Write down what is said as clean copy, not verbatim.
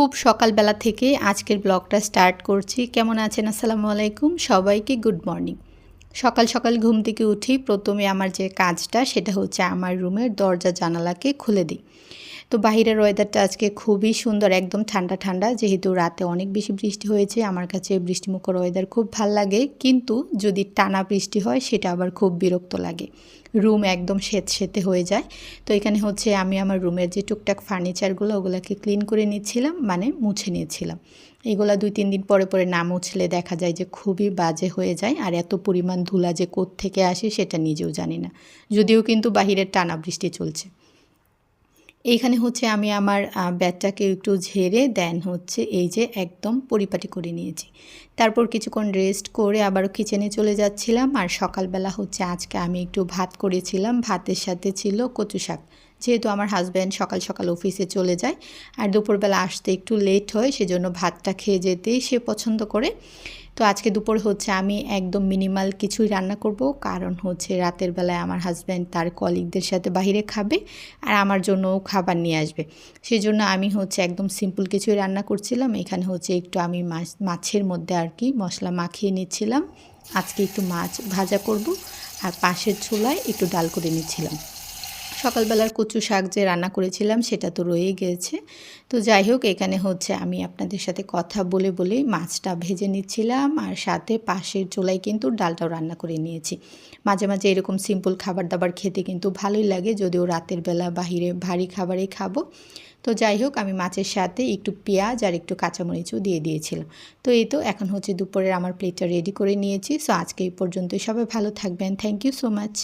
খুব সকালবেলা থেকে আজকের ব্লগটা স্টার্ট করছি। কেমন আছেন? আসসালামু আলাইকুম, সবাইকে গুড মর্নিং। সকাল সকাল ঘুম থেকে উঠি, প্রথমে আমার যে কাজটা সেটা হচ্ছে আমার রুমের দরজা জানালাকে খুলে দিই। তো বাহিরের ওয়েদারটা আজকে খুবই সুন্দর, একদম ঠান্ডা ঠান্ডা। যেহেতু রাতে অনেক বেশি বৃষ্টি হয়েছে, আমার কাছে বৃষ্টিমুখর ওয়েদার খুব ভাল লাগে, কিন্তু যদি টানা বৃষ্টি হয় সেটা আবার খুব বিরক্ত লাগে। রুম একদম স্যাঁতসেঁতে হয়ে যায়। তো এখানে হচ্ছে আমি আমার রুমের যে টুকটাক ফার্নিচারগুলো ওগুলোকে ক্লিন করে নিচ্ছিলাম, মানে মুছে নিচ্ছিলাম। এগুলা 2-3 দিন পরে পরে না মুছলে দেখা যায় যে খুবই বাজে হয়ে যায়, আর এত পরিমাণ ধুলা যে কোত্থেকে আসে সেটা নিজেও জানি না, যদিও কিন্তু বাহিরের টানা বৃষ্টি চলছে। এইখানে হচ্ছে আমি আমার ব্যাগটাকে একটু ঝেড়ে দেন হচ্ছে এই যে একদম পরিপাটি করে নিয়েছি। তারপর কিছুক্ষণ রেস্ট করে আবারও কিচেনে চলে যাচ্ছিলাম। আর সকালবেলা হচ্ছে আজকে আমি একটু ভাত করেছিলাম, ভাতের সাথে ছিল কচু শাক। যেহেতু আমার হাজব্যান্ড সকাল সকাল অফিসে চলে যায় আর দুপুরবেলা আসতে একটু লেট হয়, সেজন্য ভাতটা খেয়ে যেতেই সে পছন্দ করে। তো আজকে দুপুর হচ্ছে আমি একদম মিনিমাল কিছুই রান্না করব, কারণ হচ্ছে রাতের বেলায় আমার হাজব্যান্ড তার কলিগদের সাথে বাইরে খাবে আর আমার জন্যও খাবার নিয়ে আসবে। সেই জন্য আমি হচ্ছে একদম সিম্পল কিছুই রান্না করছিলাম। এখানে হচ্ছে একটু আমি মাছের মধ্যে আর কি মশলা মাখিয়ে নিচ্ছিলাম। আজকে একটু মাছ ভাজা করব, আর পাশের চুলায় একটু ডাল করে নিচ্ছিলাম। সকালবেলার কচু শাক যে রান্না করেছিলাম সেটা তো রয়েই গিয়েছে। তো যাই হোক, এখানে হচ্ছে আমি আপনাদের সাথে কথা বলে বলেই মাছটা ভেজে নিচ্ছিলাম, আর সাথে পাশের চুলায় কিন্তু ডালটাও রান্না করে নিয়েছি। মাঝে মাঝে এরকম সিম্পল খাবার দাবার খেতে কিন্তু ভালোই লাগে, যদিও রাতের বেলা বাহিরে ভারী খাবারই খাবো। তো যাই হোক, আমি মাছের সাথে একটু পেঁয়াজ আর একটু কাঁচামরিচও দিয়ে দিয়েছিলাম। তো এই তো এখন হচ্ছে দুপুরের আমার প্লেটটা রেডি করে নিয়েছি। সো আজকে এই পর্যন্তই, সবাই ভালো থাকবেন। Thank you so much.